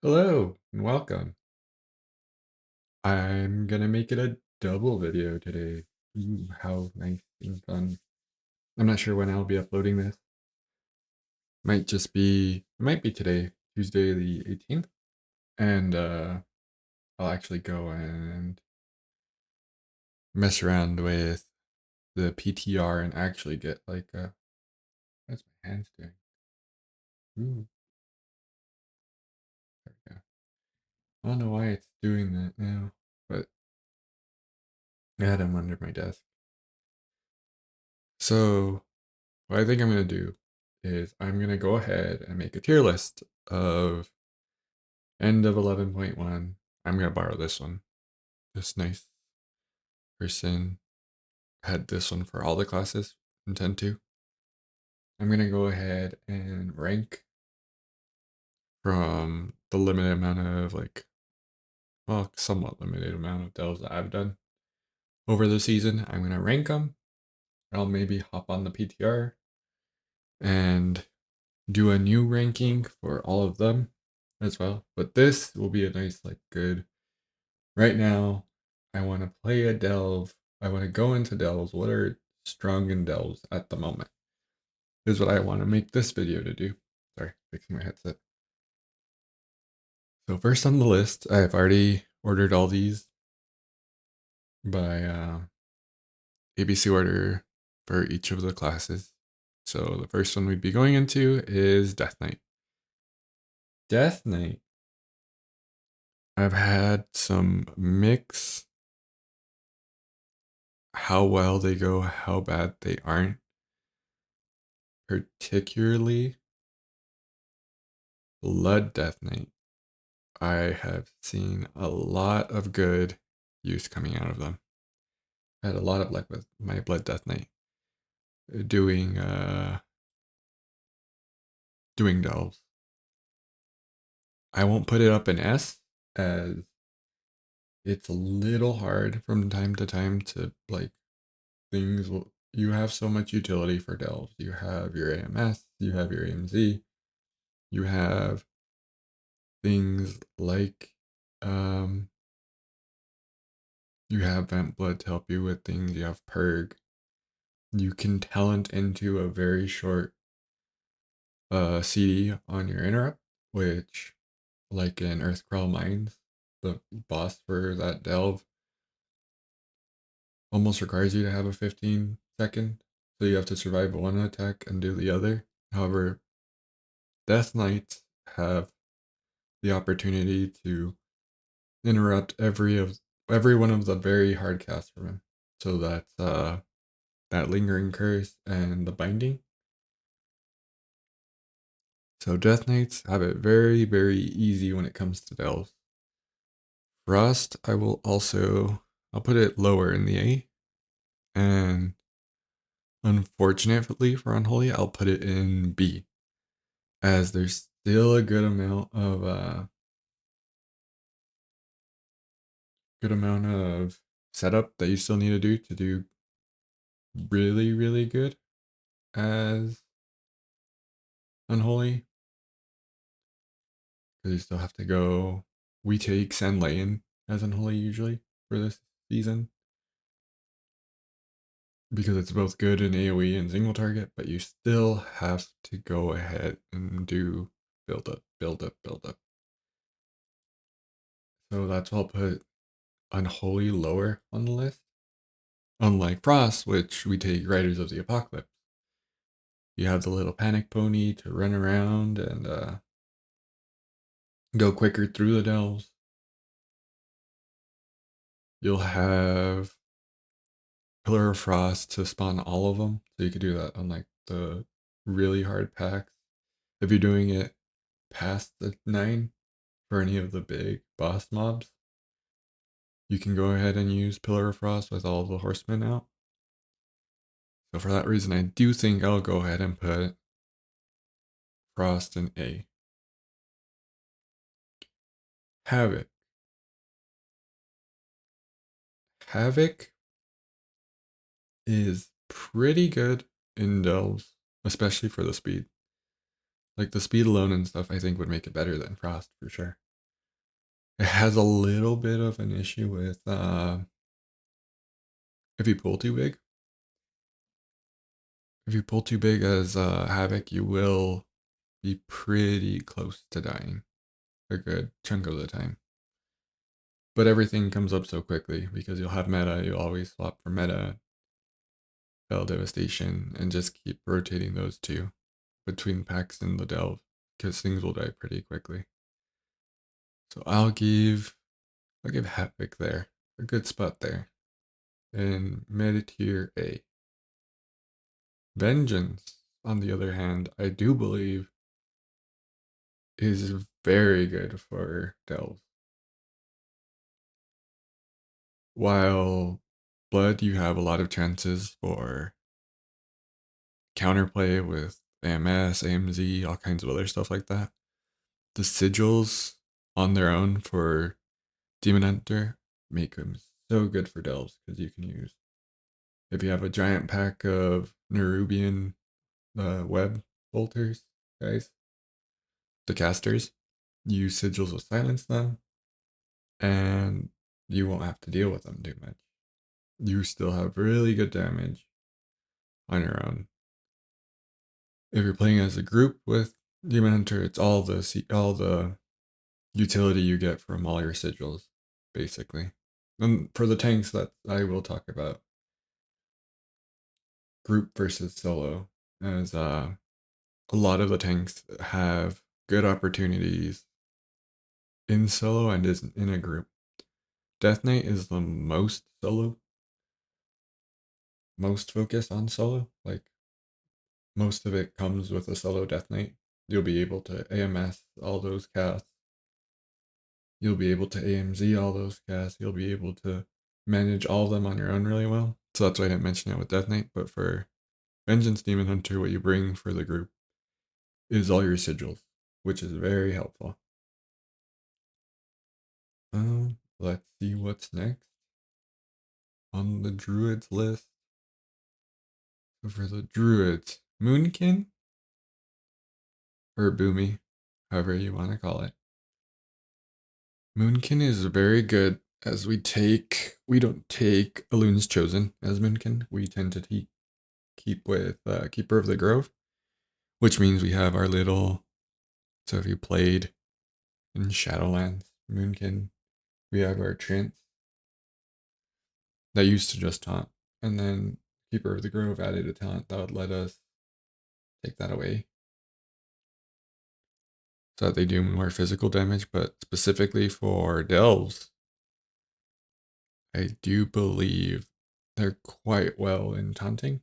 Hello and welcome. I'm gonna make it a double video today. Ooh, how nice and fun. I'm not sure when I'll be uploading this. It might be today, Tuesday the 18th. And I'll actually go and mess around with the PTR and actually get what's my hands doing? Ooh, there we go. I don't know why it's doing that now, but I had them under my desk. So what I think I'm going to do is I'm going to go ahead and make a tier list of end of 11.1. I'm going to borrow this one. This nice person had this one for all the classes, intend to. I'm going to go ahead and rank from the limited amount of somewhat limited amount of delves that I've done over the season. I'm going to rank them. I'll maybe hop on the PTR and do a new ranking for all of them as well. But this will be a nice, good. Right now, I want to play a delve. I want to go into delves. What are strong in delves at the moment? Is what I want to make this video to do. Sorry, fixing my headset. So first on the list, I've already ordered all these by ABC order for each of the classes. So the first one we'd be going into is Death Knight. Death Knight. I've had some mix how well they go, how bad they aren't. Particularly Blood Death Knight. I have seen a lot of good use coming out of them. I had a lot of luck with my Blood Death Knight doing delves. I won't put it up in S as it's a little hard from time to time to things will, you have so much utility for delves. You have your AMS, you have your AMZ, you have things like you have Vent Blood to help you with things, you have Purg. You can talent into a very short CD on your interrupt, which, like in Earthcrawl Mines, the boss for that delve almost requires you to have a 15-second, so you have to survive one attack and do the other. However, Death Knights have the opportunity to interrupt every one of the very hard casts from him. So that's that Lingering Curse and the Binding. So Death Knights have it very, very easy when it comes to delves. Frost, I'll put it lower in the A. And unfortunately for Unholy, I'll put it in B. As there's still a good amount of setup that you still need to do really, really good as Unholy. Because you still have to go. We take Sand Lane as Unholy usually for this season. Because it's both good in AoE and single target, but you still have to go ahead and do build up, build up, build up. So that's why I'll put Unholy lower on the list. Unlike Frost, which we take Riders of the Apocalypse. You have the little panic pony to run around and go quicker through the delves. You'll have Pillar of Frost to spawn all of them, so you could do that on the really hard packs. If you're doing it past the 9 for any of the big boss mobs, you can go ahead and use Pillar of Frost with all the horsemen out. So for that reason, I do think I'll go ahead and put Frost in A. Havoc. Havoc is pretty good in delves, especially for the speed. Like the speed alone and stuff, I think would make it better than Frost for sure. It has a little bit of an issue with if you pull too big. If you pull too big as Havoc, you will be pretty close to dying a good chunk of the time. But everything comes up so quickly because you'll have meta, you'll always swap for meta, Bell Devastation, and just keep rotating those two between packs and the Delve because things will die pretty quickly. So I'll give Havoc there. A good spot there. In mid tier A. Vengeance, on the other hand, I do believe is very good for Delve. While Blood, you have a lot of chances for counterplay with AMS, AMZ, all kinds of other stuff like that. The sigils on their own for Demon Hunter make them so good for Delves because you can use, if you have a giant pack of Nerubian web bolters, guys, the casters, you sigils will silence them and you won't have to deal with them too much. You still have really good damage on your own. If you're playing as a group with Demon Hunter, it's all the utility you get from all your sigils, basically. And for the tanks that I will talk about, group versus solo, as a lot of the tanks have good opportunities in solo and is in a group. Death Knight is the most solo, most focused on solo. Like most of it comes with a solo Death Knight. You'll be able to AMS all those casts. You'll be able to AMZ all those casts. You'll be able to manage all of them on your own really well. So that's why I didn't mention it with Death Knight. But for Vengeance Demon Hunter, what you bring for the group is all your sigils, which is very helpful. Let's see what's next on the druids list. So for the druids, Moonkin or Boomy, however you want to call it. Moonkin is very good as we don't take Elun's Chosen as Moonkin. We tend to keep with Keeper of the Grove, which means we have our little. So if you played in Shadowlands, Moonkin, we have our Trance that used to just taunt, and then Keeper of the Grove added a talent that would let us take that away so that they do more physical damage. But specifically for Delves, I do believe they're quite well in taunting.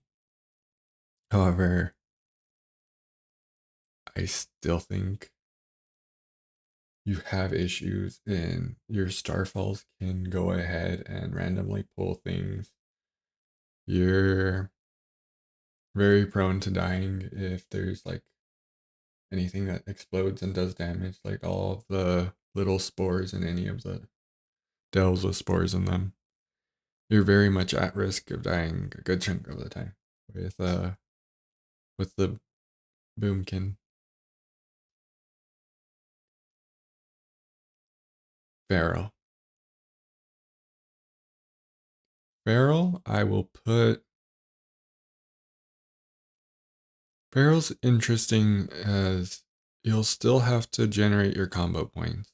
However, I still think you have issues in your Starfalls can go ahead and randomly pull things. You're very prone to dying if there's like anything that explodes and does damage, like all of the little spores in any of the delves with spores in them. You're very much at risk of dying a good chunk of the time with the boomkin. Feral. Feral, I will put. Feral's interesting as you'll still have to generate your combo points.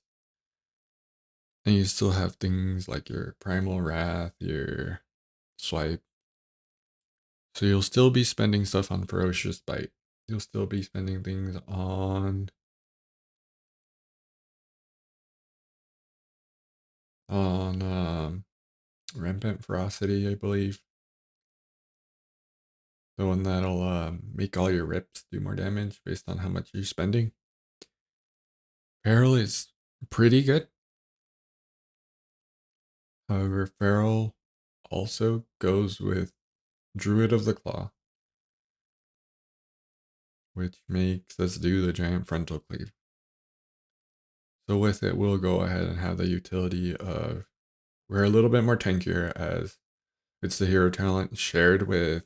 And you still have things like your Primal Wrath, your Swipe. So you'll still be spending stuff on Ferocious Bite. You'll still be spending things on Rampant Ferocity, I believe. The one that'll make all your rips do more damage based on how much you're spending. Feral is pretty good. However, Feral also goes with Druid of the Claw, which makes us do the giant frontal cleave. So with it, we'll go ahead and have the utility of, we're a little bit more tankier as it's the hero talent shared with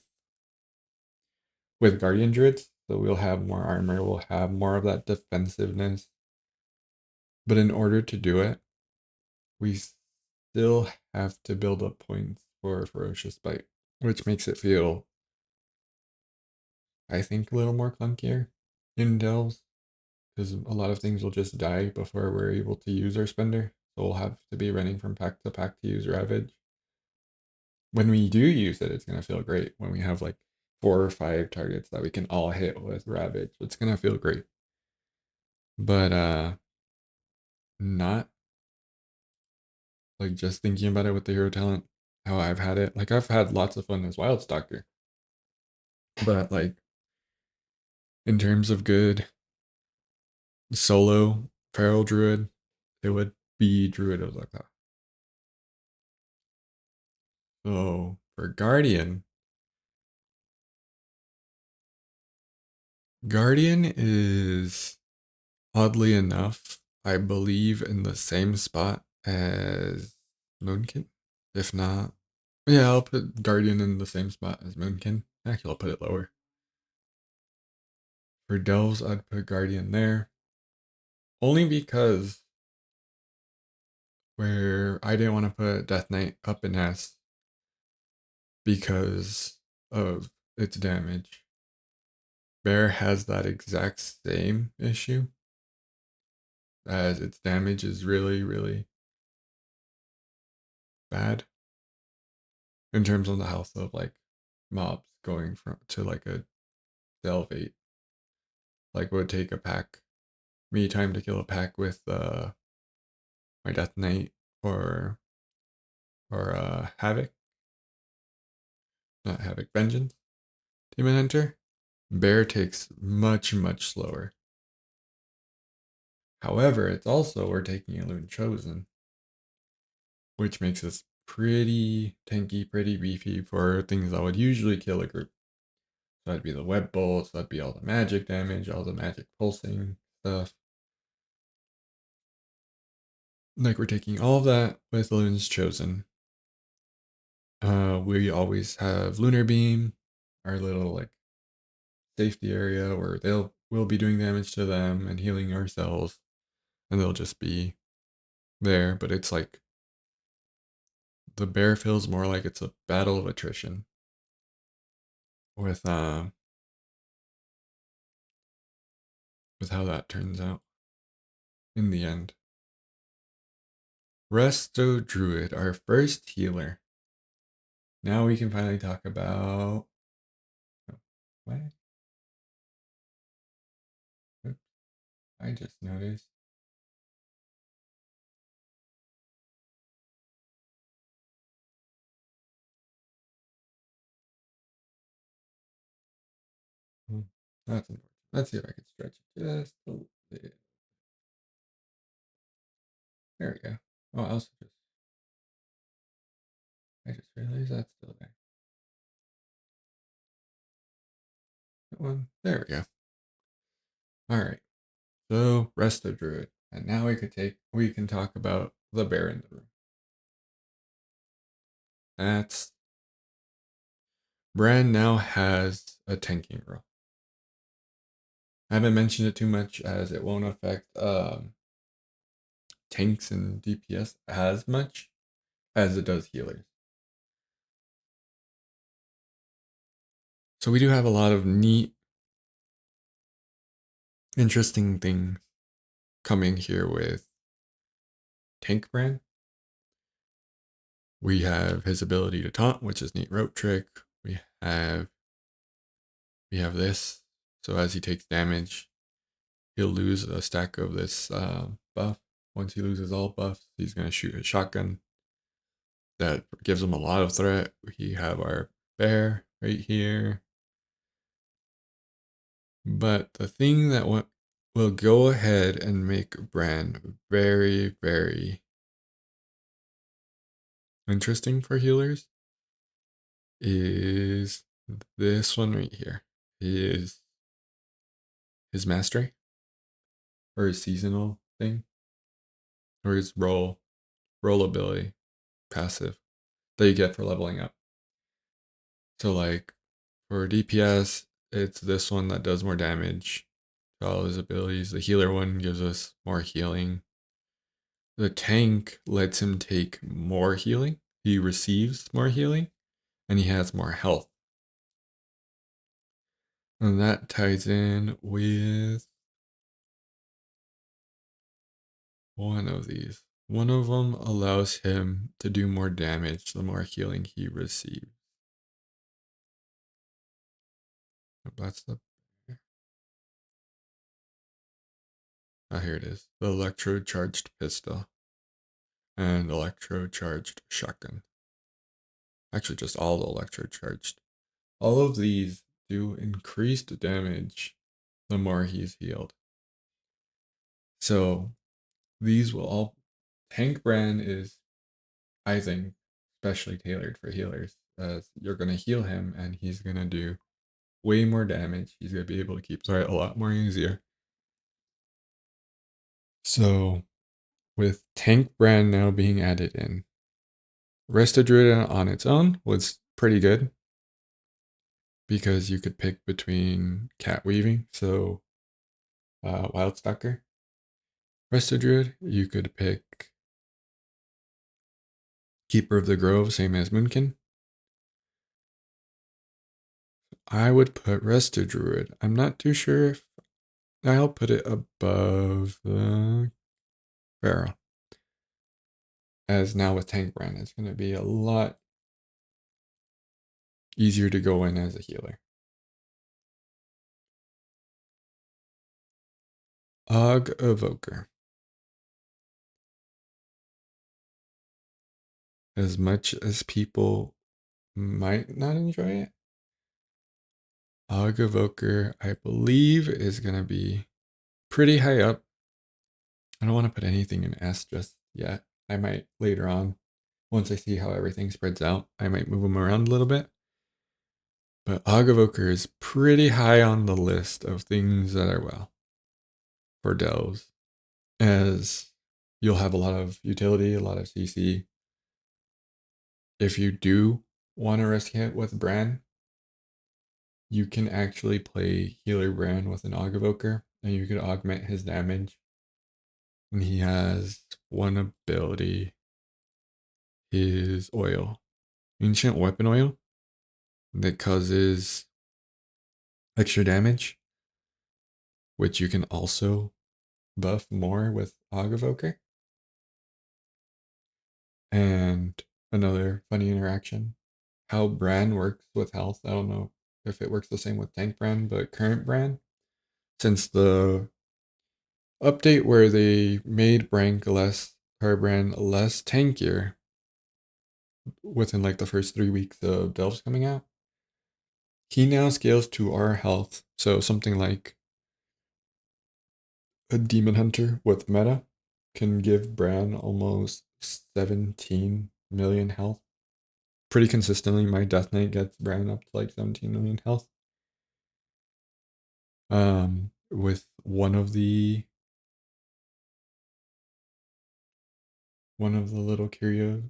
Guardian Druids. So we'll have more armor, we'll have more of that defensiveness. But in order to do it, we still have to build up points for Ferocious Bite, which makes it feel, I think, a little more clunkier in Delves, because a lot of things will just die before we're able to use our spender. So we'll have to be running from pack to pack to use Ravage. When we do use it, it's gonna feel great. When we have like 4 or 5 targets that we can all hit with Ravage, it's gonna feel great. But not like just thinking about it with the hero talent, how I've had it. Like I've had lots of fun as Wild Stalker. But like in terms of good solo feral druid, it would be Druid of Zaka. So for Guardian is oddly enough, I believe in the same spot as Moonkin. If not, yeah, I'll put Guardian in the same spot as Moonkin. Actually, I'll put it lower. For Delves, I'd put Guardian there. Only because where I didn't want to put Death Knight up in S because of its damage. Bear has that exact same issue, as its damage is really, really bad in terms of the health of like mobs going from to like a delve 8. Like would take a pack, me time to kill a pack with my Death Knight or Havoc, not Havoc, Vengeance, Demon Hunter. Bear takes much, much slower. However, it's also we're taking a Loon Chosen, which makes us pretty tanky, pretty beefy for things that would usually kill a group. So that'd be the web bolts, that'd be all the magic damage, all the magic pulsing stuff. Like we're taking all of that with Loon's Chosen. We always have Lunar Beam, our little like safety area where we'll be doing damage to them and healing ourselves, and they'll just be there. But it's like the bear feels more like it's a battle of attrition with how that turns out in the end. Resto Druid, our first healer. Now we can finally talk about what? Oops, I just noticed. That's unfortunate. Let's see if I can stretch it just a little bit. There we go. Oh, I just realized that's still there. That one. There we go. All right. So rest of Druid. And now we can talk about the bear in the room. That's Bran now has a tanking role. I haven't mentioned it too much as it won't affect tanks and DPS as much as it does healers. So we do have a lot of neat, interesting things coming here with Tank Bran. We have his ability to taunt, which is neat rope trick. Have we have this. So as he takes damage, he'll lose a stack of this buff. Once he loses all buffs, he's gonna shoot a shotgun. That gives him a lot of threat. We have our bear right here. But the thing that will go ahead and make Bran very, very interesting for healers is this one right here. Is his mastery or his seasonal thing or his roll ability passive that you get for leveling up. So like for DPS, it's this one that does more damage to all his abilities. The healer one gives us more healing. the tank lets him take more healing. He receives more healing and he has more health. And that ties in with one of these. One of them allows him to do more damage the more healing he receives. That's the. Oh, here it is. The electrode charged pistol and electrode charged shotgun. Actually, just all the electrode charged. All of these do increased damage the more he's healed. So these will all. Tank brand is, I think, especially tailored for healers. As you're gonna heal him and he's gonna do way more damage. He's gonna be able to keep threat a lot more easier. So with tank brand now being added in, Resta Druid on its own was pretty good because you could pick between cat weaving, so wild stalker. Resta Druid, you could pick Keeper of the Grove, same as Moonkin. I would put Resta Druid. I'm not too sure if I'll put it above the Pharaoh. As now with Tank Brand, it's going to be a lot easier to go in as a healer. Og Evoker. As much as people might not enjoy it, Og Evoker, I believe, is going to be pretty high up. I don't want to put anything in S just yet. I might later on, once I see how everything spreads out, I might move them around a little bit. But Og Evoker is pretty high on the list of things that are well for delves, as you'll have a lot of utility, a lot of CC. If you do want to risk it with Bran, you can actually play healer Bran with an Og Evoker, and you can augment his damage. And he has one ability, his oil, ancient weapon oil, that causes extra damage, which you can also buff more with Og Evoker. And another funny interaction, how Bran works with health. I don't know if it works the same with Tank Bran, but current Bran, since the update where they made Bran less tankier within like the first 3 weeks of Delves coming out, he now scales to our health. So something like a Demon Hunter with meta can give Bran almost 17 million health. Pretty consistently, my Death Knight gets Bran up to like 17 million health. With one of the little curio,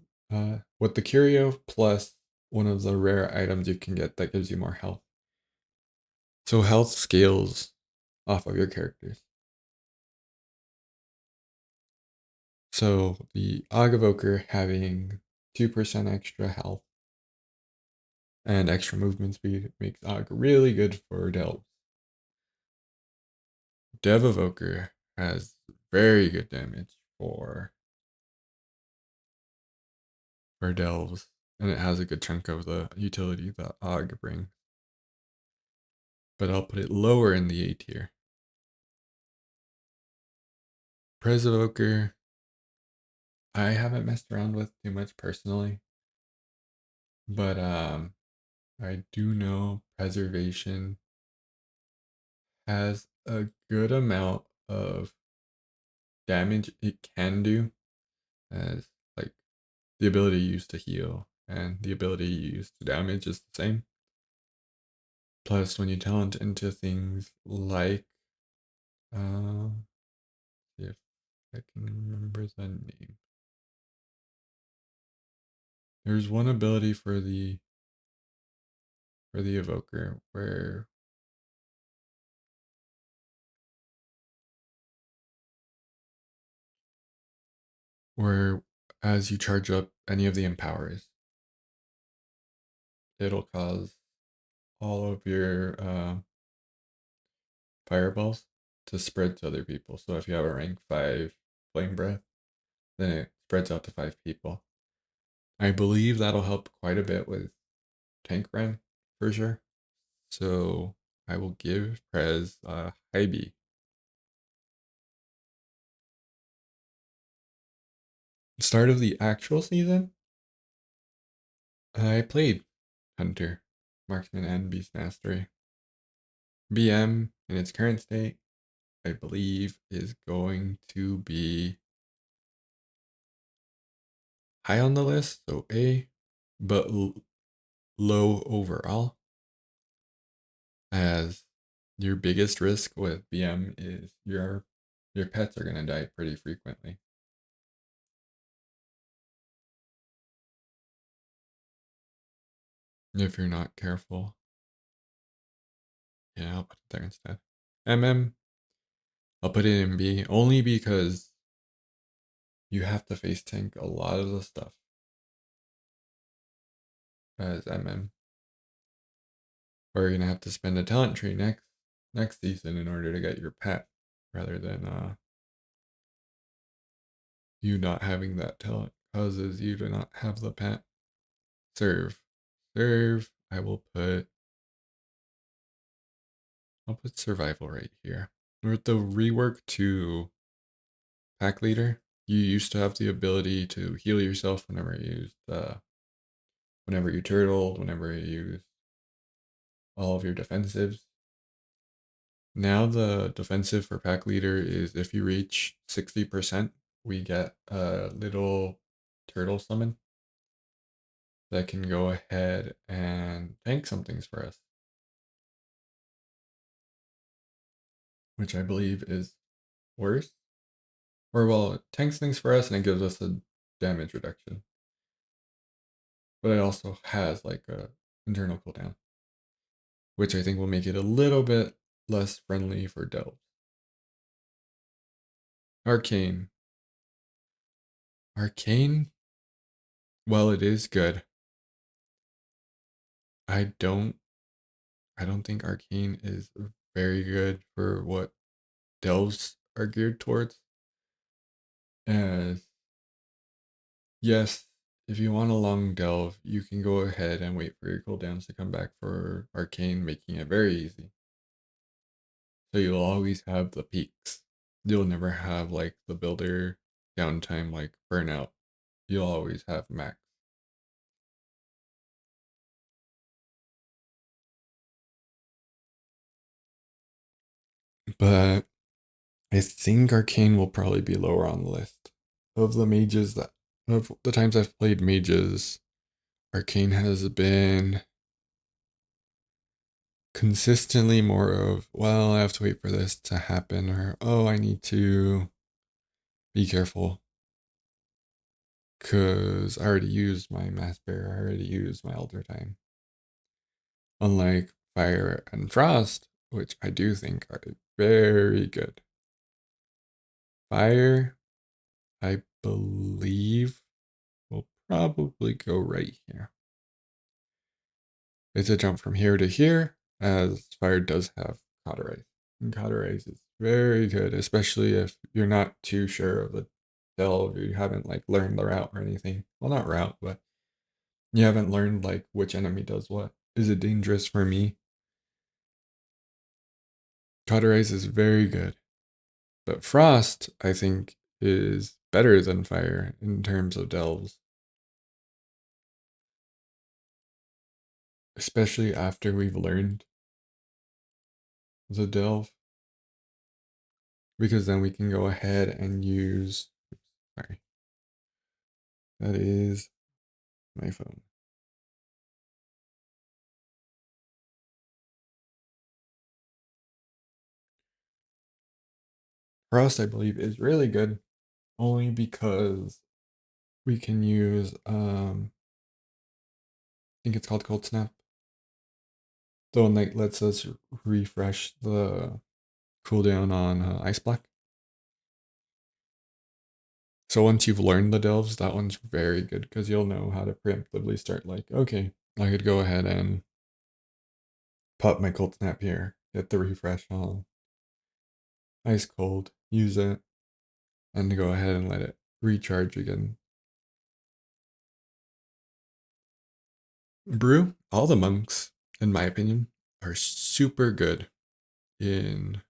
with the curio plus one of the rare items you can get that gives you more health. So health scales off of your characters. So the Og Evoker having 2% extra health and extra movement speed makes Og really good for delves. Dev Evoker has very good damage for delves, and it has a good chunk of the utility that Og brings. But I'll put it lower in the A tier. Prez Evoker, I haven't messed around with too much personally, but I do know Preservation has a good amount of damage it can do, as like the ability you use to heal and the ability you use to damage is the same. Plus, when you talent into things like, if I can remember the name, there's one ability for the evoker where Where as you charge up any of the empowers, it'll cause all of your fireballs to spread to other people. So if you have a rank 5 flame breath, then it spreads out to 5 people. I believe that'll help quite a bit with tank run for sure. So I will give Prez a high B. Start of the actual season, I played Hunter, Marksman, and Beast Mastery. BM in its current state, I believe, is going to be high on the list, so A, but low overall, as your biggest risk with BM is your pets are gonna die pretty frequently. If you're not careful. Yeah, I'll put it there instead. MM, I'll put it in B only because you have to face tank a lot of the stuff as MM. Or you're gonna have to spend a talent tree next season in order to get your pet, rather than you not having that talent causes you to not have the pet. Serve. Serve, I'll put survival right here. With the rework to pack leader, you used to have the ability to heal yourself whenever you used whenever you turtled, whenever you used all of your defensives. Now the defensive for pack leader is if you reach 60%, we get a little turtle summon that can go ahead and tank some things for us, which I believe is worse. Or well, it tanks things for us and it gives us a damage reduction. But it also has like a internal cooldown, which I think will make it a little bit less friendly for delves. Arcane. Arcane, while it is good, I don't I don't think Arcane is very good for what delves are geared towards. As yes, if you want a long delve, you can go ahead and wait for your cooldowns to come back for Arcane, making it very easy. So you'll always have the peaks. You'll never have like the builder downtime like burnout. You'll always have max. But I think Arcane will probably be lower on the list. Of the mages that of the times I've played mages, Arcane has been consistently more of, well, I have to wait for this to happen, or oh, I need to be careful because I already used my Mass Bear, I already used my Elder Time. Unlike Fire and Frost, which I do think are very good. Fire, I believe, will probably go right here. It's a jump from here to here, as Fire does have Cauterize. And Cauterize is very good, especially if you're not too sure of the delve, you haven't like learned the route or anything. Well, not route, but you haven't learned like which enemy does what. Is it dangerous for me? Cauterize is very good. But Frost, I think, is better than Fire in terms of delves. Especially after we've learned the delve. Because then we can go ahead and use, sorry, that is my phone. Frost, I believe, is really good only because we can use, I think it's called Cold Snap. The one that lets us refresh the cooldown on Ice Block. So once you've learned the delves, that one's very good because you'll know how to preemptively start like, okay, I could go ahead and pop my cold snap here, get the refresh on, ice cold, use it, and go ahead and let it recharge again. Brew, all the monks, in my opinion, are super good in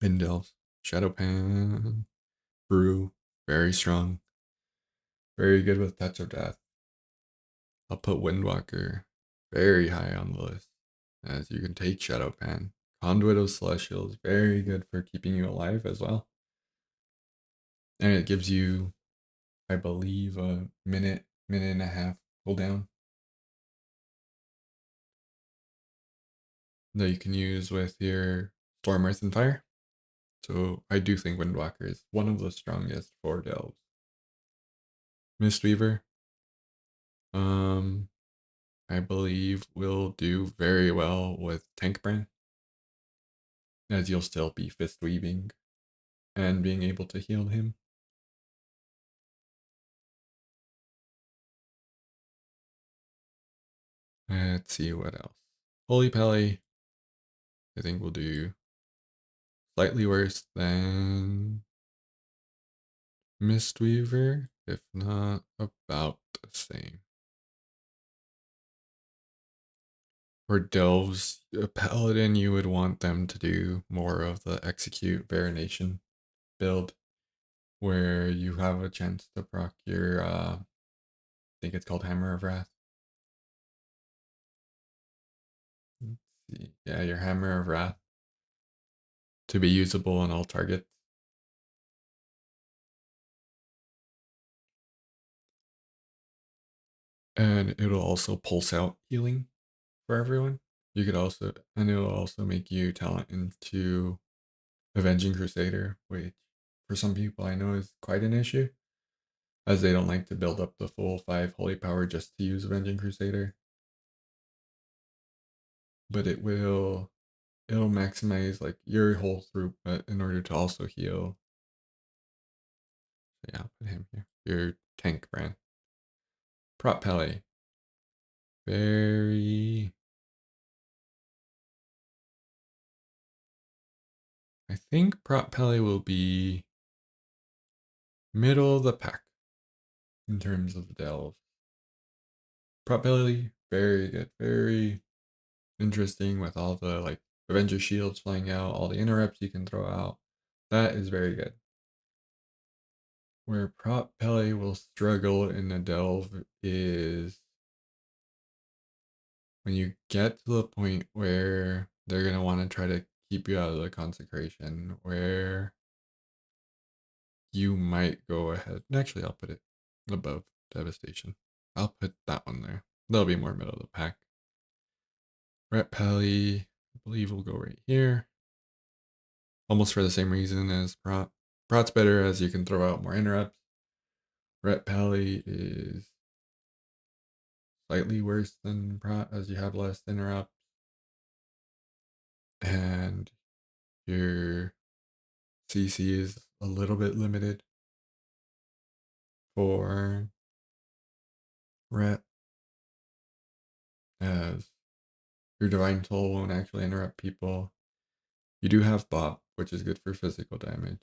delves. Shadowpan, Brew, very strong, very good with Touch of Death. I'll put Windwalker very high on the list, as you can take Shadowpan. Conduit of Celestial is very good for keeping you alive as well. And it gives you, I believe, a minute and a half cooldown that you can use with your Storm, Earth, and Fire. So I do think Windwalker is one of the strongest for delves. Mistweaver, um, I believe will do very well with Tank Brand, as you'll still be fist weaving and being able to heal him. Let's see what else. Holy Pally, I think will do slightly worse than Mistweaver, if not about the same. For delves, a paladin, you would want them to do more of the execute Verination build, where you have a chance to proc your, I think it's called Hammer of Wrath. Let's see. Yeah, your Hammer of Wrath to be usable on all targets. And it'll also pulse out healing for everyone. You could also, and it'll also make you talent into Avenging Crusader, which for some people I know is quite an issue, as they don't like to build up the full 5 holy power just to use Avenging Crusader. But it'll maximize like your whole throughput in order to also heal. Yeah, I'll put him here. Your tank brand. Prop Pele. Very, I think Prop Pele will be middle of the pack in terms of delve. Prop Pele, very good, very interesting with all the like Avenger shields flying out, all the interrupts you can throw out. That is very good. Where Prop Pele will struggle in the delve is when you get to the point where they're gonna want to try to keep you out of the consecration, where you might go ahead. Actually, I'll put it above Devastation. I'll put that one there. That'll be more middle of the pack. Ret Pally, I believe we'll go right here. Almost for the same reason as Prot. Prot's better as you can throw out more interrupts. Ret Pally is slightly worse than Prot as you have less interrupts. And your CC is a little bit limited for Ret, as your Divine Soul won't actually interrupt people. You do have Bop, which is good for physical damage.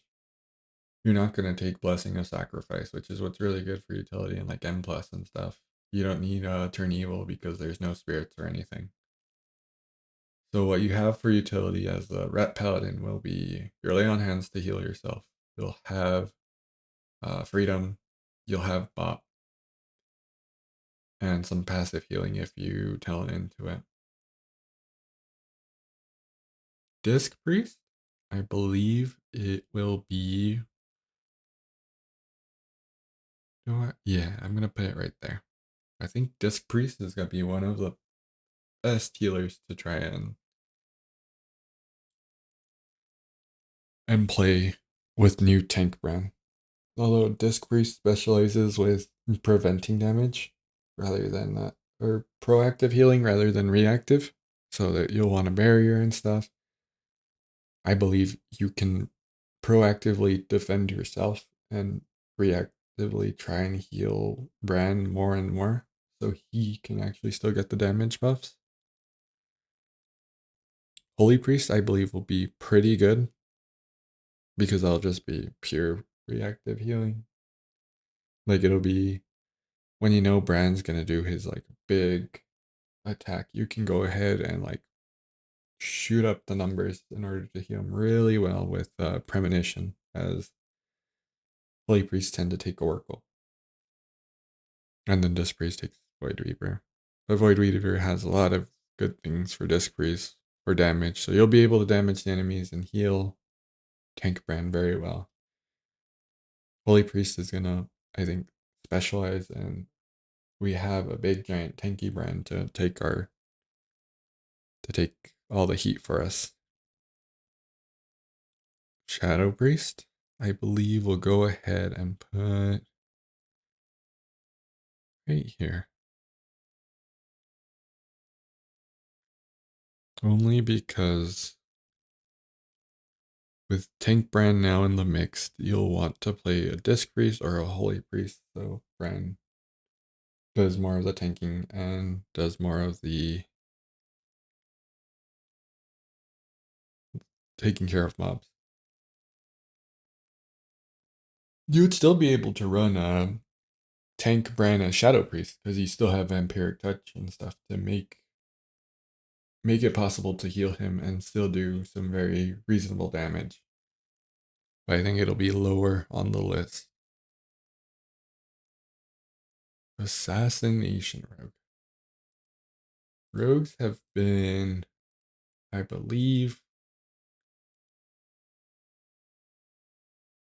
You're not going to take Blessing of Sacrifice, which is what's really good for utility and like M plus and stuff. You don't need Turn Evil because there's no spirits or anything. So what you have for utility as the Ret Paladin will be your Lay on Hands to heal yourself. You'll have Freedom. You'll have Bop. And some passive healing if you talent into it. Disc Priest, I believe it will be. You know what? Yeah, I'm gonna put it right there. I think Disc Priest is gonna be one of the best healers to try and play with new tank brand. Although Disc Priest specializes with preventing damage rather than or proactive healing rather than reactive, so that you'll want a barrier and stuff. I believe you can proactively defend yourself and reactively try and heal Bran more and more so he can actually still get the damage buffs. Holy Priest, I believe, will be pretty good because I'll just be pure reactive healing. Like it'll be when you know Bran's gonna do his like big attack, you can go ahead and like shoot up the numbers in order to heal him really well with premonition, as Holy Priests tend to take Oracle. And then Disc Priest takes Void Reaver. But Void Reaver has a lot of good things for Disc Priest for damage, so you'll be able to damage the enemies and heal Tank Brand very well. Holy Priest is gonna, I think, specialize, and we have a big giant tanky brand to take all the heat for us. Shadow Priest, I believe, will go ahead and put right here. Only because with Tank Brand now in the mix, you'll want to play a Disc Priest or a Holy Priest, so Brand does more of the tanking and does more of the taking care of mobs. You would still be able to run a Tank Brand as Shadow Priest because you still have Vampiric Touch and stuff to make it possible to heal him and still do some very reasonable damage. But I think it'll be lower on the list. Assassination Rogue. Rogues have been, I believe,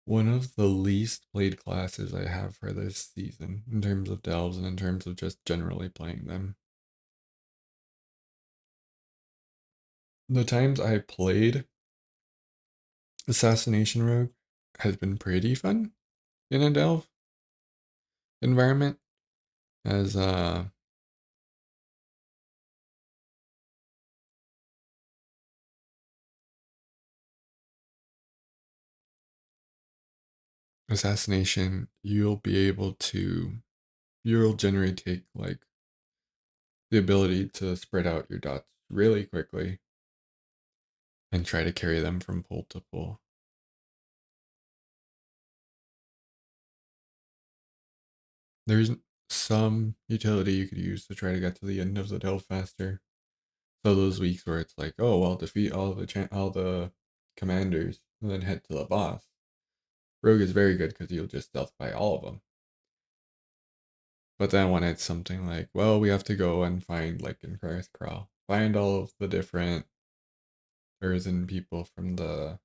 one of the least played classes I have for this season in terms of delves and in terms of just generally playing them. The times I played Assassination Rogue has been pretty fun in a delve environment, as assassination, you'll generate take like the ability to spread out your dots really quickly and try to carry them from pole to pole. There's some utility you could use to try to get to the end of the delve faster. So those weeks where it's like, oh well, defeat all the commanders and then head to the boss. Rogue is very good because you'll just stealth by all of them. But then when it's something like, well, we have to go and find, like in Christ Crawl, find all of the different Earthen people from the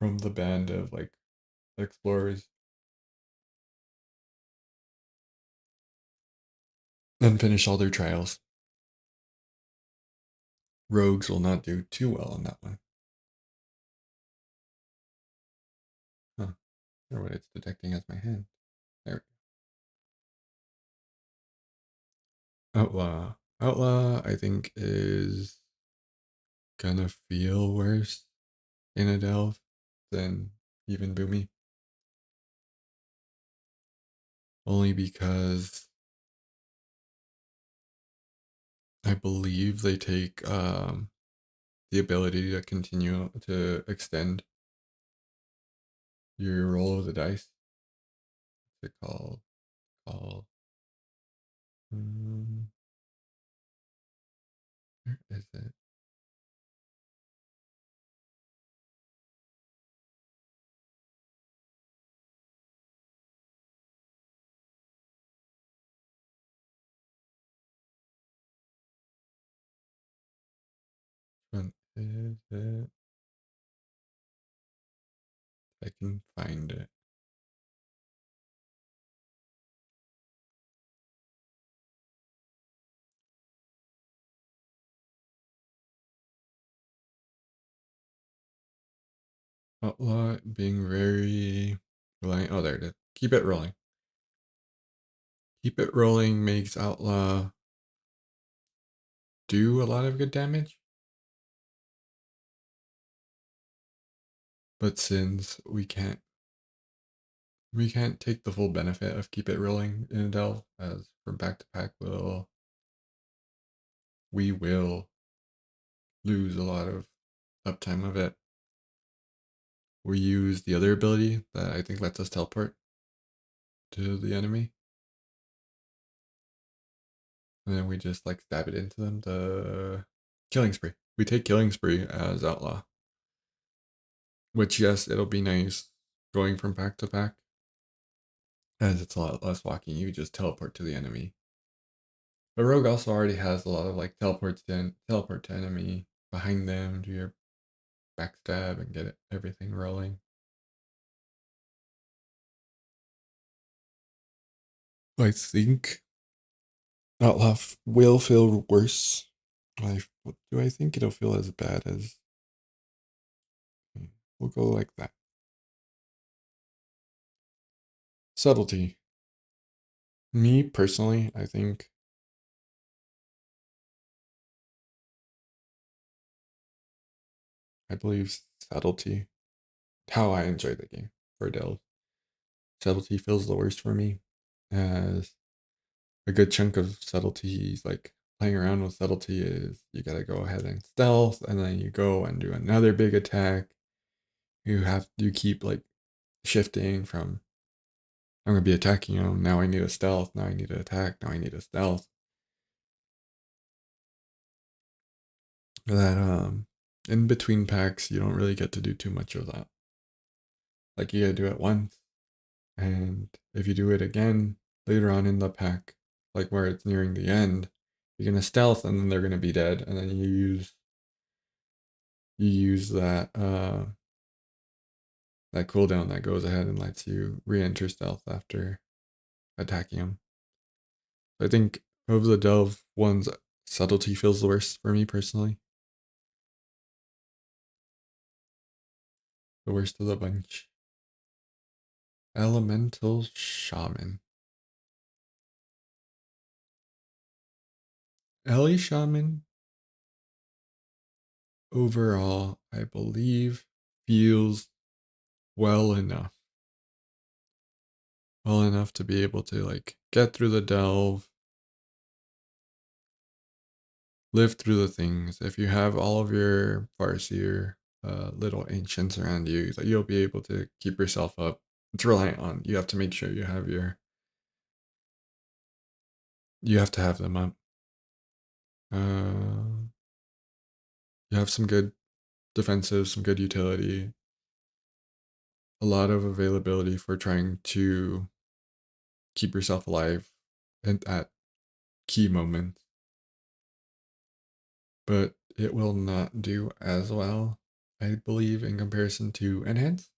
band of like explorers, and finish all their trials. Rogues will not do too well on that one. Huh. Or what it's detecting as my hand. There we go. Outlaw. Outlaw, I think, is gonna feel worse in a delve than even Boomy. Only because I believe they take the ability to continue to extend your roll of the dice. What's it called? Um, where is it? One is it? I can find it. Outlaw being very reliant. Oh, there it is. Keep it rolling. Keep it rolling makes Outlaw do a lot of good damage. But since we can't take the full benefit of keep it rolling in a delve, as from pack to pack we will lose a lot of uptime of it. We use the other ability that I think lets us teleport to the enemy. And then we just like stab it into them. The killing spree. We take killing spree as outlaw. Which yes, it'll be nice going from pack to pack. As it's a lot less walking, you just teleport to the enemy. But rogue also already has a lot of like teleport to enemy behind them, do your backstab and get everything rolling. I think outlaw will feel worse. Do I think it'll feel as bad as? We'll go like that. Subtlety. Me personally, I believe subtlety. How I enjoy the game for Delve. Subtlety feels the worst for me, as a good chunk of subtlety, like playing around with subtlety, is you gotta go ahead and stealth, and then you go and do another big attack. You keep like shifting from I'm gonna be attacking him. Now I need a stealth. Now I need to attack. Now I need a stealth. That in between packs you don't really get to do too much of that. Like you gotta do it once, and if you do it again later on in the pack, like where it's nearing the end, you're gonna stealth and then they're gonna be dead, and then you use that cooldown that goes ahead and lets you re-enter stealth after attacking them. I think of the delve ones, subtlety feels the worst for me personally. The worst of the bunch. Elemental Shaman. Ellie Shaman, overall, I believe, feels well enough. Well enough to be able to like get through the delve, live through the things. If you have all of your Farseer little ancients around you, you'll be able to keep yourself up. It's reliant on you have to make sure you have to have them up. Uh, you have some good defensive, some good utility, a lot of availability for trying to keep yourself alive at key moments. But it will not do as well, I believe, in comparison to Enhance.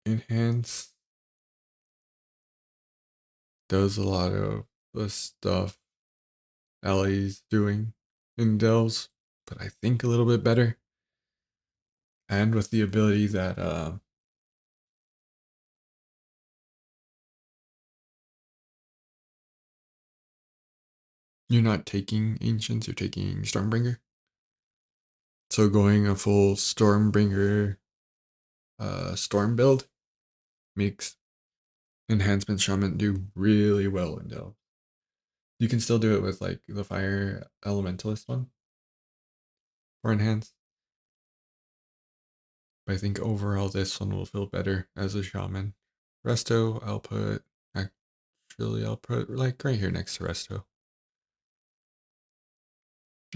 Enhance does a lot of the stuff Ellie's doing in Delves, but I think a little bit better. And with the ability that you're not taking Ancients, you're taking Stormbringer. So going a full Stormbringer Storm build makes Enhancement Shaman do really well in Delve. You can still do it with like the Fire Elementalist one for Enhance. But I think overall this one will feel better as a Shaman. Resto, I'll put like right here next to Resto.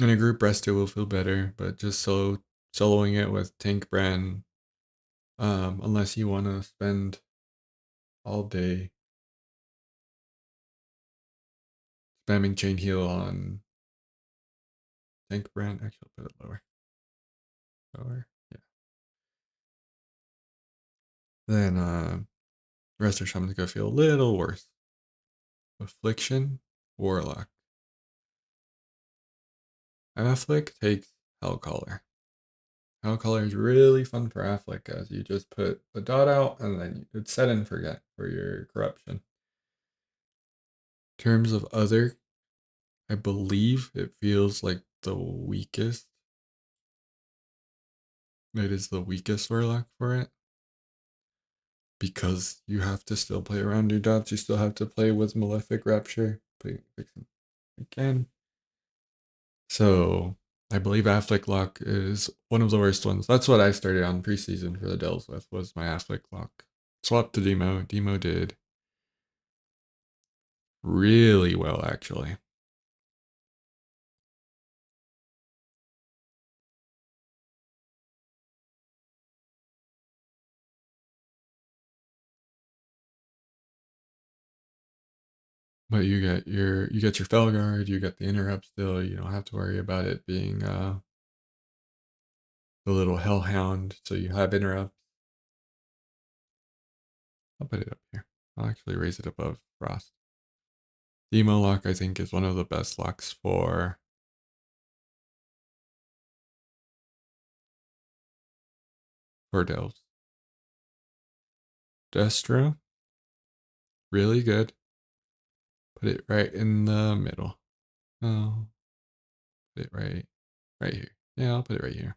In a group, Resto will feel better, but just soloing it with Tank Bran, unless you want to spend all day spamming Chain Heal on Tank Bran. Actually, I'll put it lower. Lower? Yeah. Then Resto Shaman's gonna feel a little worse. Affliction, Warlock. Afflict takes Hellcaller. Hellcaller is really fun for Afflict, as you just put the dot out and then it's set and forget for your corruption. In terms of other, I believe it feels like the weakest It is the weakest warlock for it. Because you have to still play around your dots, you still have to play with Malefic Rapture. Fix them again. So I believe Afflict Lock is one of the worst ones. That's what I started on preseason for the Dells with, was my Afflict Lock. Swapped to Demo. Demo did really well, actually. But you get your Felguard, you get the interrupt still. You don't have to worry about it being the little Hellhound, so you have interrupts. I'll put it up here. I'll actually raise it above Frost. Demo lock, I think, is one of the best locks for Delves. Destro, really good. Put it right in the middle. Oh, put it right here. Yeah, I'll put it right here.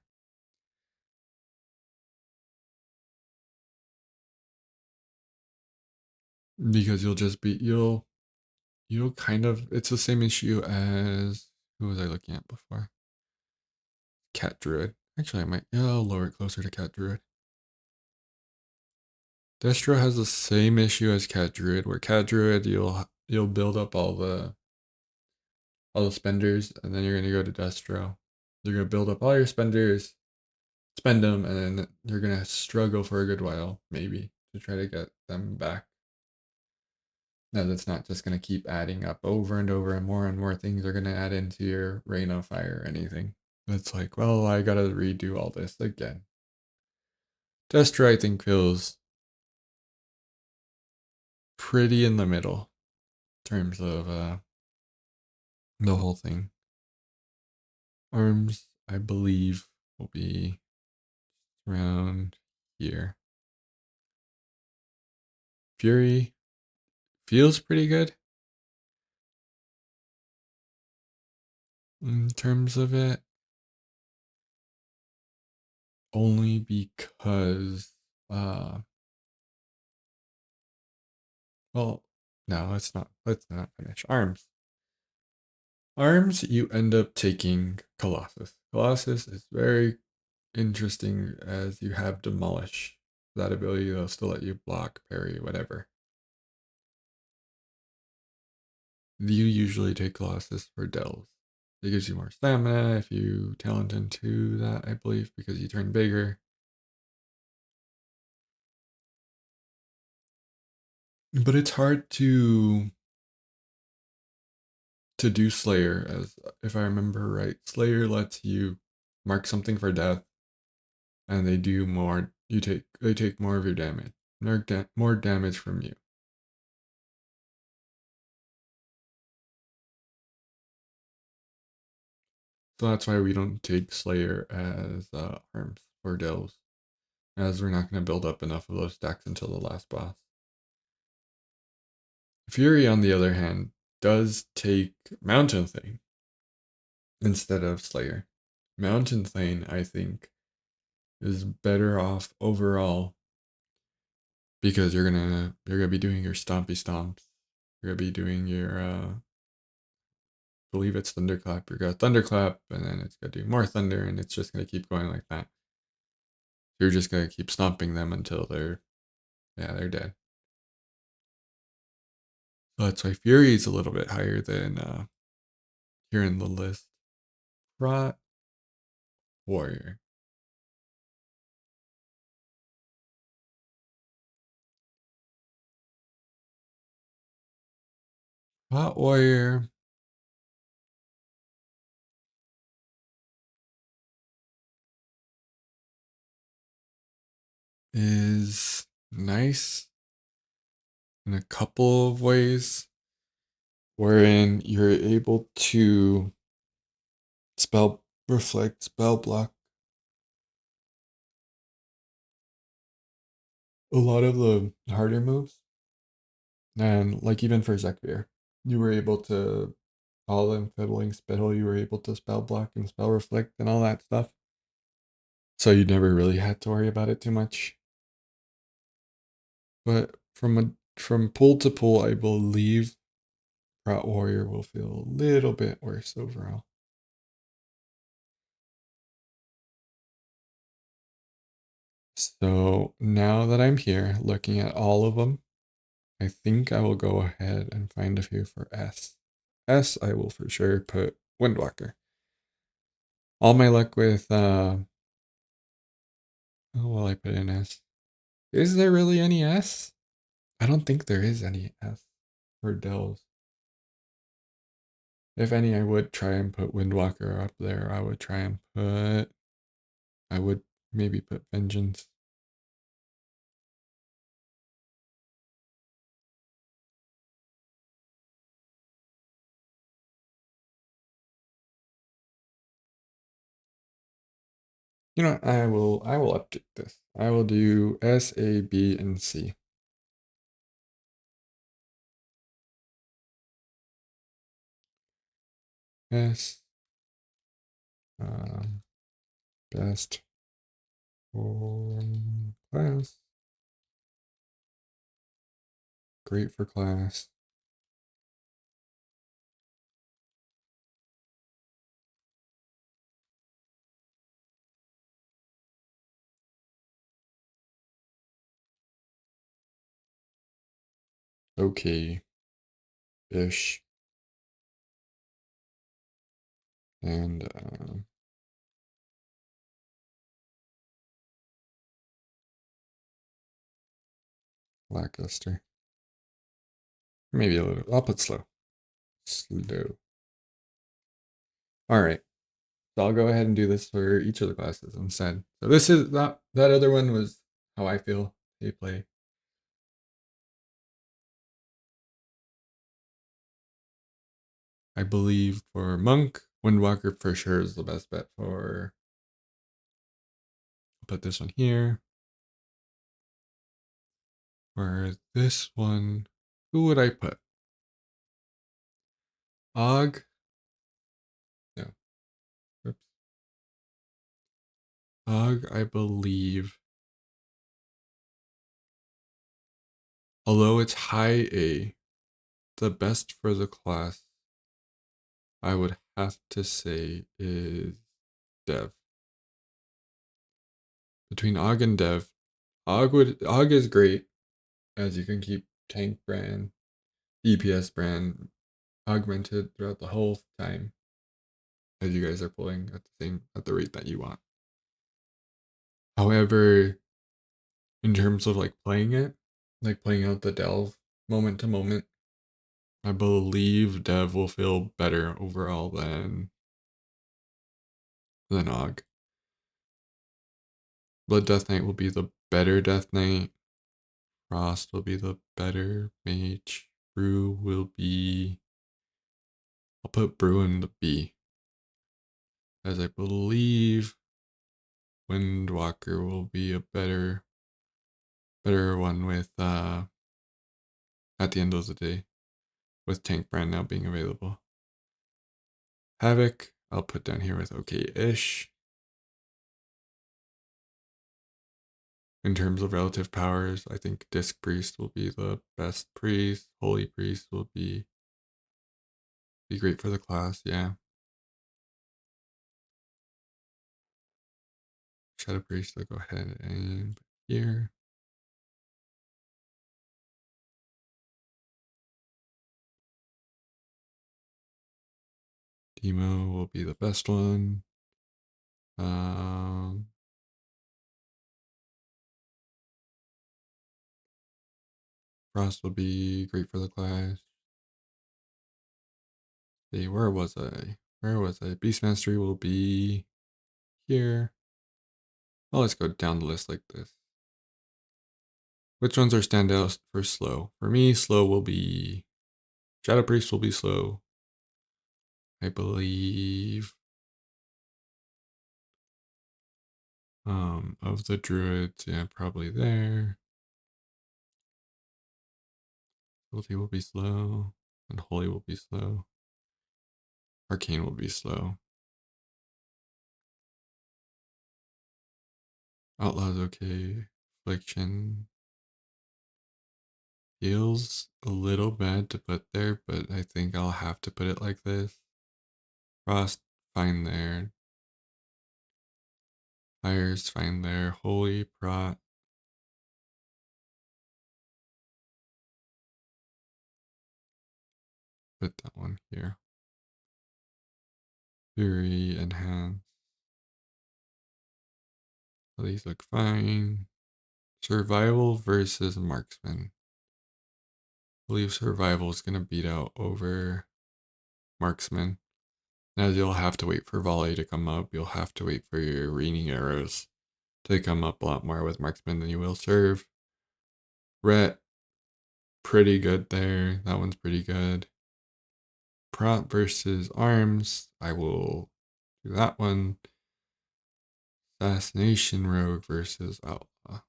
Because you'll kind of, it's the same issue as, who was I looking at before? Cat Druid. Actually, I might, yeah, I'll lower it closer to Cat Druid. Destro has the same issue as Cat Druid, where Cat Druid you'll build up all the spenders, and then you're gonna go to Destro. You're gonna build up all your spenders, spend them, and then you're gonna struggle for a good while, maybe, to try to get them back. Now that's not just gonna keep adding up over and more things are gonna add into your Rain of Fire or anything. It's like, well, I gotta redo all this again. Destro, I think, feels pretty in the middle in terms of the whole thing. Arms, I believe, will be around here. Fury feels pretty good in terms of it, only because, well, no, let's not. Let's not finish arms. Arms, you end up taking Colossus. Colossus is very interesting as you have Demolish. That ability will still let you block, parry, whatever. You usually take Colossus for Dells. It gives you more stamina if you talent into that, I believe, because you turn bigger. But it's hard to do Slayer, as if I remember right. Slayer lets you mark something for death, and they do more. They take more of your damage, more damage from you. So that's why we don't take Slayer as arms or delves, as we're not going to build up enough of those stacks until the last boss. Fury, on the other hand, does take Mountain Thane instead of Slayer. Mountain Thane, I think, is better off overall because you're gonna be doing your stompy stomps. You're gonna be doing your I believe it's thunderclap. You're gonna thunderclap, and then it's gonna do more thunder, and it's just gonna keep going like that. You're just gonna keep stomping them until they're dead. So that's why Fury is a little bit higher than here in the list. Rot Warrior. Rot Warrior is nice in a couple of ways, wherein you're able to spell reflect, spell block a lot of the harder moves. And like even for Zekvir, you were able to all in fiddling spittle, you were able to spell block and spell reflect and all that stuff. So you never really had to worry about it too much. But from pool to pool, I believe Prot Warrior will feel a little bit worse overall. So now that I'm here looking at all of them, I think I will go ahead and find a few for S. S, I will for sure put Windwalker. All my luck with, oh, well, I put in S. Is there really any S? I don't think there is any S for Dells. If any, I would try and put Windwalker up there. I would maybe put Vengeance. You know what? I will update this. I will do S, A, B, and C. S, um, best for class. Great for class. Okay. Ish. And lackluster. Maybe a little. I'll put slow. Slow. All right. So I'll go ahead and do this for each of the classes instead. So this is that other one was how I feel they play. I believe for Monk, Windwalker for sure is the best bet for. I'll put this one here. For this one, who would I put? Og? No. Oops. Og, I believe. Although it's high A, the best for the class, I would have to say, is Dev. Between Og and Dev, Og is great, as you can keep tank brand, DPS brand augmented throughout the whole time, as you guys are pulling at the rate that you want. However, in terms of like playing it, like playing out the delve moment to moment, I believe Dev will feel better overall than Og. Blood Death Knight will be the better Death Knight. Frost will be the better mage. Brew will be. I'll put Brew in the B, as I believe Windwalker will be a better one with at the end of the day, with Tank Brand now being available. Havoc, I'll put down here with okay-ish. In terms of relative powers, I think Disc Priest will be the best priest. Holy Priest will be great for the class, yeah. Shadow Priest, I'll go ahead and put here. Demo will be the best one. Frost will be great for the class. See, where was I? Beast Mastery will be here. Well, let's go down the list like this. Which ones are standouts for slow? For me, slow will be Shadow Priest will be slow. I believe. Of the druids, yeah, probably there. Guilty will be slow. Unholy will be slow. Arcane will be slow. Outlaw's okay. Affliction feels a little bad to put there, but I think I'll have to put it like this. Frost, fine there. Fire's fine there. Holy Prot. Put that one here. Fury, enhance. These look fine. Survival versus marksman. I believe survival is going to beat out over marksman. As you'll have to wait for volley to come up, you'll have to wait for your raining arrows to come up a lot more with marksman than you will serve. Ret, pretty good there. That one's pretty good. Prot versus arms, I will do that one. Assassination rogue versus outlaw.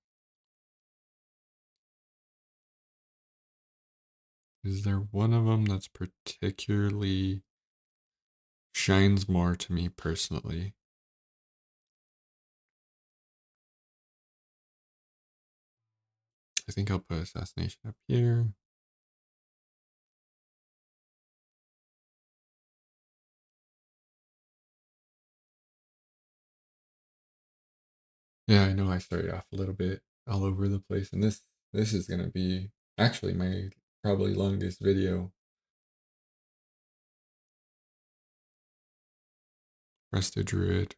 Is there one of them that's particularly shines more to me personally? I think I'll put assassination up here. Yeah, I know I started off a little bit all over the place, and this is gonna be actually my probably longest video. Rusted Druid.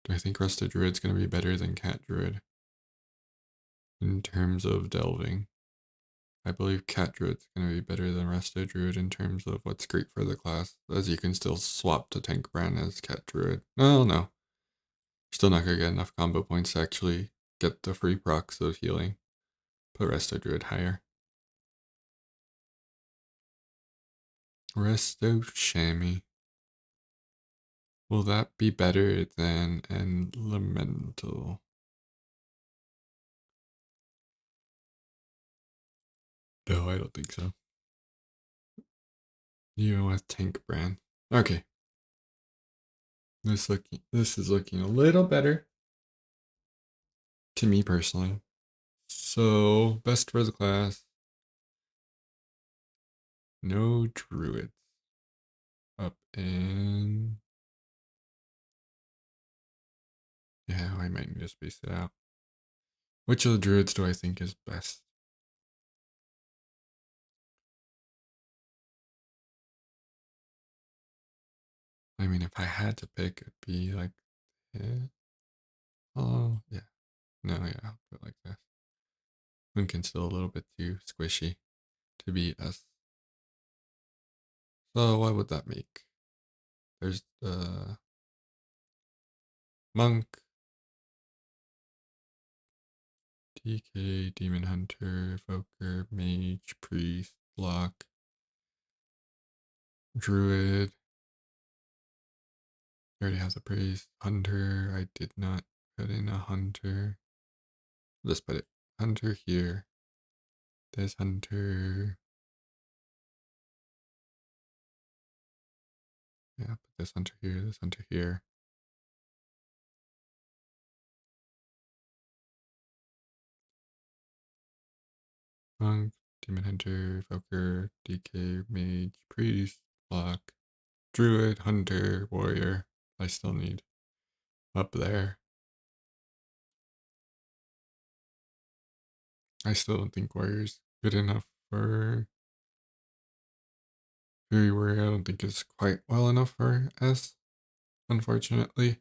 Do I think Rusted Druid's gonna be better than Cat Druid in terms of delving? I believe Cat Druid's gonna be better than Rusted Druid in terms of what's great for the class, as you can still swap to Tank Brand as Cat Druid. No. Still not gonna get enough combo points to actually get the free procs of healing. Put Resto Druid higher. Resto Chamois. Will that be better than Elemental? No, I don't think so. Even with Tank Brand. Okay. This is looking a little better to me personally. So best for the class. No druids. Up in, yeah, I might need to space it out. Which of the druids do I think is best? I mean, if I had to pick, it'd be like, oh yeah, no, yeah, I'll put it like this. Lincoln's still a little bit too squishy to be us. So what would that make? There's the monk, DK, demon hunter, evoker, mage, priest, block, druid. I already have the priest. Hunter, I did not put in a hunter. Let's put it hunter here. This hunter. Yeah, put this hunter here, this hunter here. Monk, demon hunter, evoker, DK, mage, priest, block, druid, hunter, warrior. I still need up there. I still don't think warrior's good enough for Fury Warrior. I don't think it's quite well enough for S, unfortunately.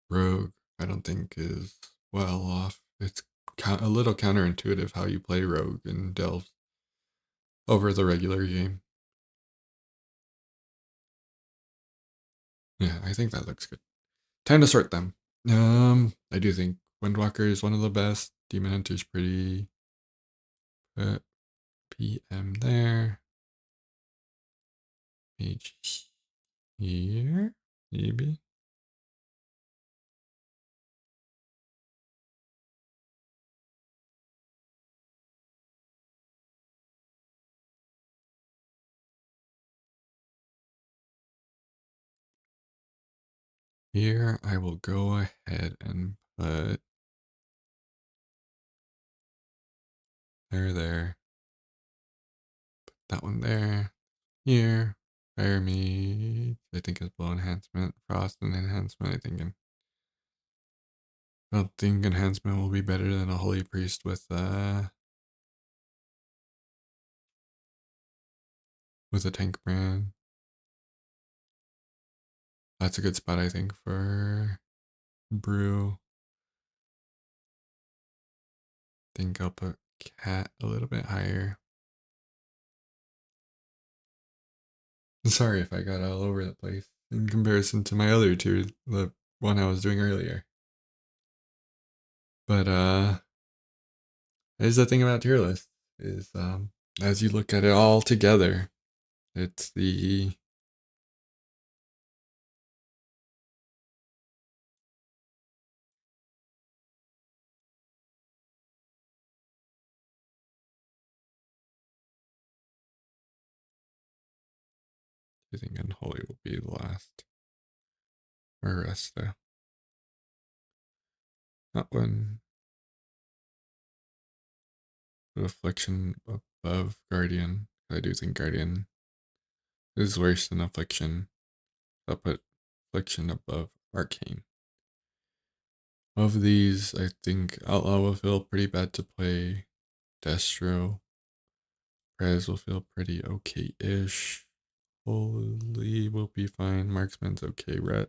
Rogue, I don't think is well off. It's a little counterintuitive how you play Rogue in Delves over the regular game. Yeah, I think that looks good. Time to sort them. I do think Windwalker is one of the best. Demon Hunter's pretty. Put PM there. Mage here, maybe. Here I will go ahead and put there, that one there, here, fire meat, I think is blow enhancement, frost and enhancement, I don't think enhancement will be better than a holy priest with a tank brand. That's a good spot, I think, for brew. Think I'll put cat a little bit higher. Sorry if I got all over the place in comparison to my other two, the one I was doing earlier. But here's the thing about tier lists is as you look at it all together, it's the I think unholy will be the last. Or rest though. That one. Put affliction above guardian. I do think guardian is worse than affliction. I'll put affliction above arcane. Of these, I think outlaw will feel pretty bad to play. Destro. Prez will feel pretty okay-ish. Holy will be fine. Marksman's okay. Ret.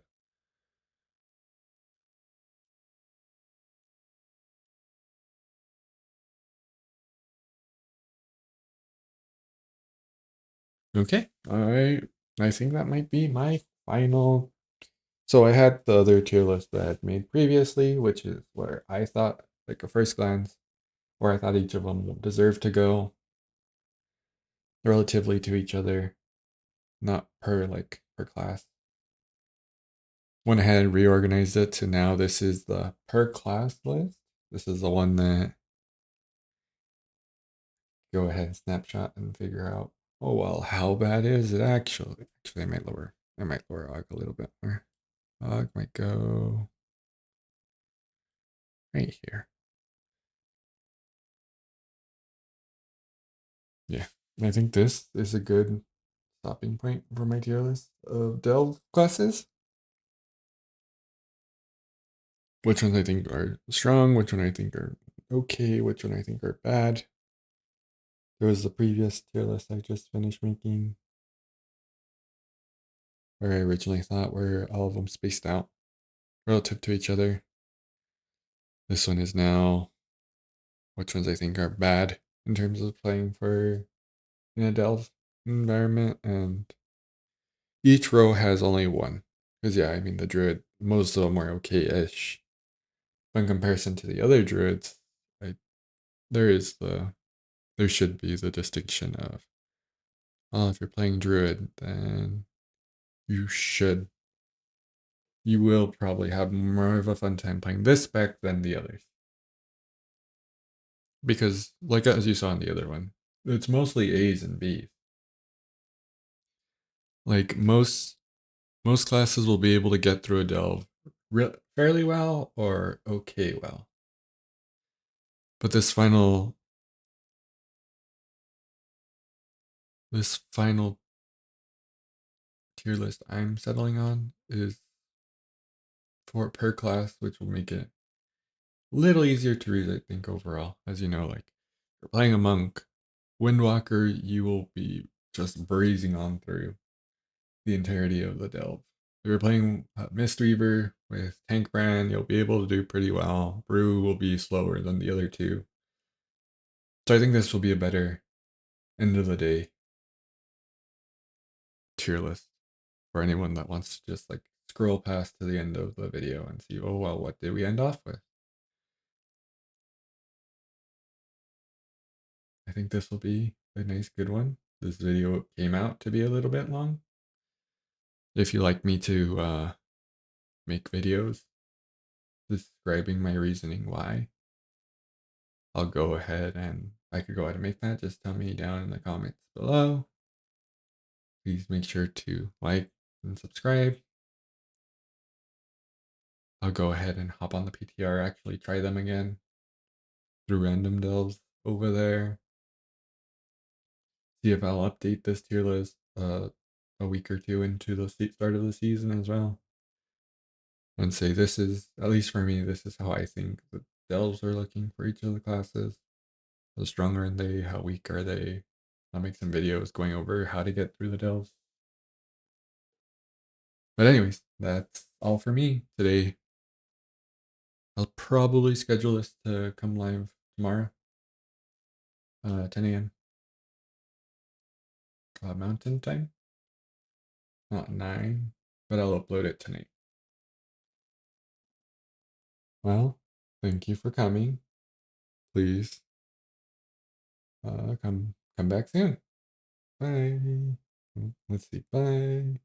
Okay. Alright. I think that might be my final. So I had the other tier list that I had made previously, which is where I thought, like a first glance, where I thought each of them deserved to go relatively to each other, not per class. Went ahead and reorganized it to now this is the per class list. This is the one that go ahead and snapshot and figure out, oh well, how bad is it actually? Actually I might lower Og a little bit more. Og might go right here. Yeah. I think this is a good stopping point for my tier list of Delve classes. Which ones I think are strong, which one I think are okay, which one I think are bad. There was the previous tier list I just finished making, where I originally thought were all of them spaced out relative to each other. This one is now which ones I think are bad in terms of playing for in a Delve environment, and each row has only one. Because yeah, I mean the druid, most of them are okay-ish. But in comparison to the other druids, there is there should be the distinction of, well, if you're playing druid, then you will probably have more of a fun time playing this spec than the others. Because, like as you saw in the other one, it's mostly A's and B's. Like most classes will be able to get through a delve fairly well or okay well. But this final tier list I'm settling on is for per class, which will make it a little easier to read, I think, overall. As you know, like if you're playing a monk, Windwalker, you will be just breezing on through the entirety of the delve. If you're playing Mistweaver with Tank Brand, you'll be able to do pretty well. Brew will be slower than the other two. So I think this will be a better end of the day tier list for anyone that wants to just like scroll past to the end of the video and see, oh well, what did we end off with? I think this will be a nice good one. This video came out to be a little bit long. If you like me to make videos describing my reasoning why, I'll go ahead and I could go ahead and make that. Just tell me down in the comments below. Please make sure to like and subscribe. I'll go ahead and hop on the PTR, actually try them again through random delves over there. See if I'll update this tier list a week or two into the start of the season as well. And say this is, at least for me, this is how I think the delves are looking for each of the classes. How strong are they? How weak are they? I'll make some videos going over how to get through the delves. But anyways, that's all for me today. I'll probably schedule this to come live tomorrow, 10 a.m. Mountain time. Not 9, but I'll upload it tonight. Well, thank you for coming. Please come back soon. Bye. Let's see. Bye.